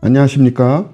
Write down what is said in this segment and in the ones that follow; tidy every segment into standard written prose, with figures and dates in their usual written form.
안녕하십니까?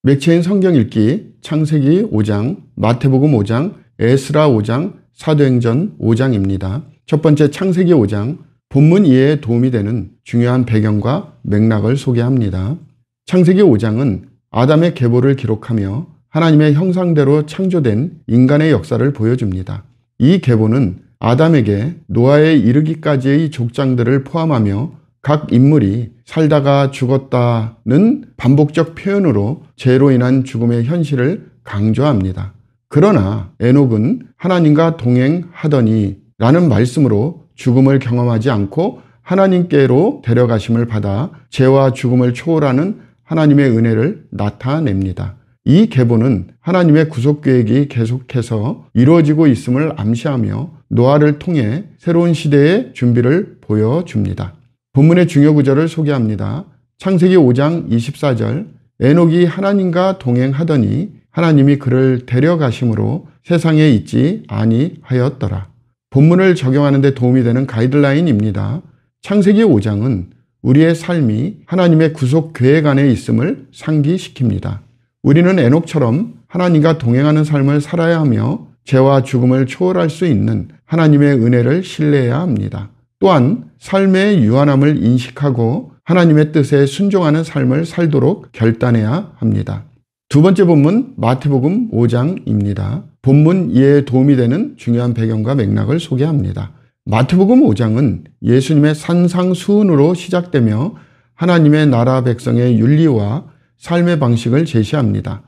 맥체인 성경 읽기 창세기 5장, 마태복음 5장, 에스라 5장, 사도행전 5장입니다. 첫 번째 창세기 5장, 본문 이해에 도움이 되는 중요한 배경과 맥락을 소개합니다. 창세기 5장은 아담의 계보를 기록하며 하나님의 형상대로 창조된 인간의 역사를 보여줍니다. 이 계보는 아담에게 노아에 이르기까지의 족장들을 포함하며 각 인물이 살다가 죽었다는 반복적 표현으로 죄로 인한 죽음의 현실을 강조합니다. 그러나 에녹은 하나님과 동행하더니 라는 말씀으로 죽음을 경험하지 않고 하나님께로 데려가심을 받아 죄와 죽음을 초월하는 하나님의 은혜를 나타냅니다. 이 계보는 하나님의 구속계획이 계속해서 이루어지고 있음을 암시하며 노아를 통해 새로운 시대의 준비를 보여줍니다. 본문의 중요 구절을 소개합니다. 창세기 5장 24절, 에녹이 하나님과 동행하더니 하나님이 그를 데려가심으로 세상에 있지 아니하였더라. 본문을 적용하는 데 도움이 되는 가이드라인입니다. 창세기 5장은 우리의 삶이 하나님의 구속 계획 안에 있음을 상기시킵니다. 우리는 에녹처럼 하나님과 동행하는 삶을 살아야 하며 죄와 죽음을 초월할 수 있는 하나님의 은혜를 신뢰해야 합니다. 또한 삶의 유한함을 인식하고 하나님의 뜻에 순종하는 삶을 살도록 결단해야 합니다. 두 번째 본문 마태복음 5장입니다. 본문 이해에 도움이 되는 중요한 배경과 맥락을 소개합니다. 마태복음 5장은 예수님의 산상수훈으로 시작되며 하나님의 나라 백성의 윤리와 삶의 방식을 제시합니다.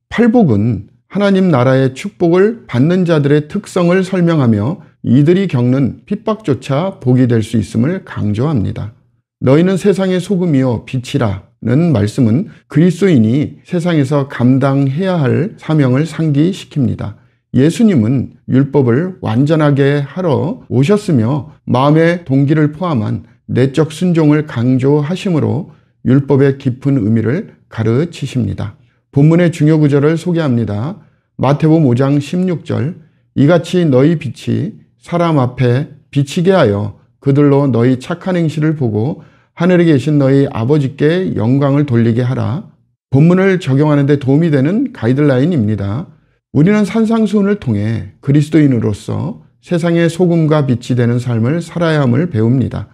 팔복은 하나님 나라의 축복을 받는 자들의 특성을 설명하며 이들이 겪는 핍박조차 복이 될 수 있음을 강조합니다. 너희는 세상의 소금이요 빛이라는 말씀은 그리스도인이 세상에서 감당해야 할 사명을 상기시킵니다. 예수님은 율법을 완전하게 하러 오셨으며 마음의 동기를 포함한 내적 순종을 강조하심으로 율법의 깊은 의미를 가르치십니다. 본문의 중요 구절을 소개합니다. 마태복음 5장 16절, 이같이 너희 빛이 사람 앞에 비치게 하여 그들로 너희 착한 행실을 보고 하늘에 계신 너희 아버지께 영광을 돌리게 하라. 본문을 적용하는 데 도움이 되는 가이드라인입니다. 우리는 산상수훈을 통해 그리스도인으로서 세상의 소금과 빛이 되는 삶을 살아야 함을 배웁니다.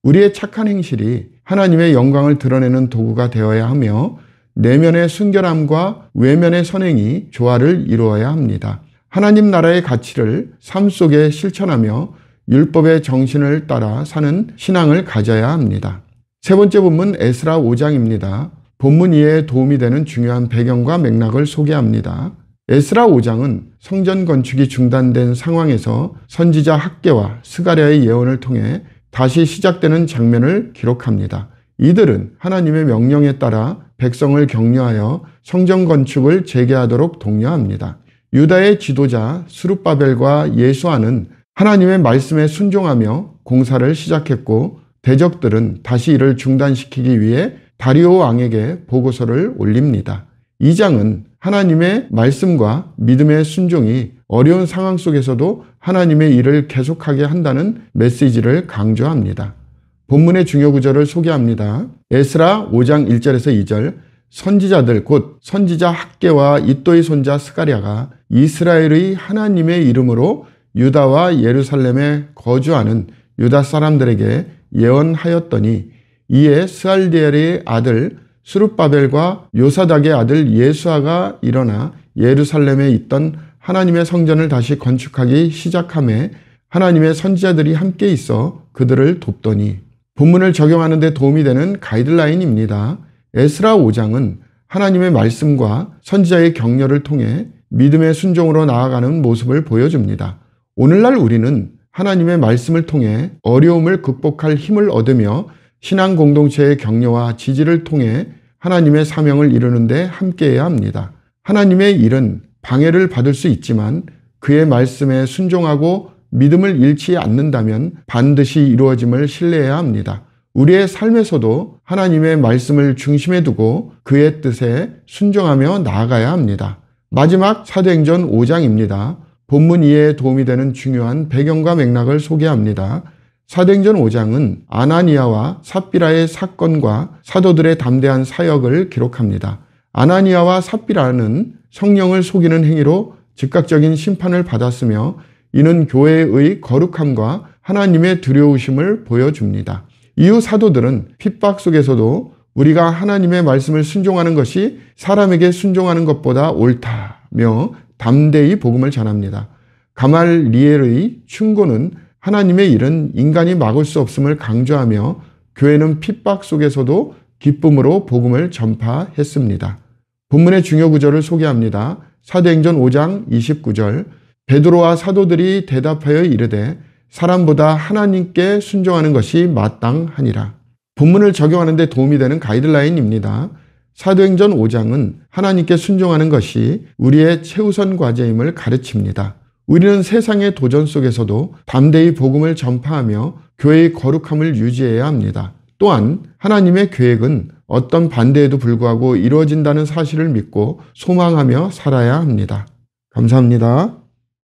우리의 착한 행실이 하나님의 영광을 드러내는 도구가 되어야 하며 내면의 순결함과 외면의 선행이 조화를 이루어야 합니다. 하나님 나라의 가치를 삶 속에 실천하며 율법의 정신을 따라 사는 신앙을 가져야 합니다. 세 번째 본문 에스라 5장입니다. 본문 이해에 도움이 되는 중요한 배경과 맥락을 소개합니다. 에스라 5장은 성전 건축이 중단된 상황에서 선지자 학개와 스가랴의 예언을 통해 다시 시작되는 장면을 기록합니다. 이들은 하나님의 명령에 따라 백성을 격려하여 성전 건축을 재개하도록 독려합니다. 유다의 지도자 스룹바벨과 예수아는 하나님의 말씀에 순종하며 공사를 시작했고 대적들은 다시 이를 중단시키기 위해 다리오 왕에게 보고서를 올립니다. 이 장은 하나님의 말씀과 믿음의 순종이 어려운 상황 속에서도 하나님의 일을 계속하게 한다는 메시지를 강조합니다. 본문의 중요 구절을 소개합니다. 에스라 5장 1절에서 2절, 선지자들 곧 선지자 학개와 이또의 손자 스가랴가 이스라엘의 하나님의 이름으로 유다와 예루살렘에 거주하는 유다 사람들에게 예언하였더니 이에 스알디엘의 아들 스룹바벨과 요사닥의 아들 예수아가 일어나 예루살렘에 있던 하나님의 성전을 다시 건축하기 시작하며 하나님의 선지자들이 함께 있어 그들을 돕더니. 본문을 적용하는 데 도움이 되는 가이드라인입니다. 에스라 5장은 하나님의 말씀과 선지자의 격려를 통해 믿음의 순종으로 나아가는 모습을 보여줍니다. 오늘날 우리는 하나님의 말씀을 통해 어려움을 극복할 힘을 얻으며 신앙 공동체의 격려와 지지를 통해 하나님의 사명을 이루는 데 함께해야 합니다. 하나님의 일은 방해를 받을 수 있지만 그의 말씀에 순종하고 믿음을 잃지 않는다면 반드시 이루어짐을 신뢰해야 합니다. 우리의 삶에서도 하나님의 말씀을 중심에 두고 그의 뜻에 순종하며 나아가야 합니다. 마지막 사도행전 5장입니다. 본문 이해에 도움이 되는 중요한 배경과 맥락을 소개합니다. 사도행전 5장은 아나니아와 삽비라의 사건과 사도들의 담대한 사역을 기록합니다. 아나니아와 삽비라는 성령을 속이는 행위로 즉각적인 심판을 받았으며 이는 교회의 거룩함과 하나님의 두려우심을 보여줍니다. 이후 사도들은 핍박 속에서도 우리가 하나님의 말씀을 순종하는 것이 사람에게 순종하는 것보다 옳다며 담대히 복음을 전합니다. 가말리엘의 충고는 하나님의 일은 인간이 막을 수 없음을 강조하며 교회는 핍박 속에서도 기쁨으로 복음을 전파했습니다. 본문의 중요 구절을 소개합니다. 사도행전 5장 29절 베드로와 사도들이 대답하여 이르되 사람보다 하나님께 순종하는 것이 마땅하니라. 본문을 적용하는 데 도움이 되는 가이드라인입니다. 사도행전 5장은 하나님께 순종하는 것이 우리의 최우선 과제임을 가르칩니다. 우리는 세상의 도전 속에서도 담대히 복음을 전파하며 교회의 거룩함을 유지해야 합니다. 또한 하나님의 계획은 어떤 반대에도 불구하고 이루어진다는 사실을 믿고 소망하며 살아야 합니다. 감사합니다.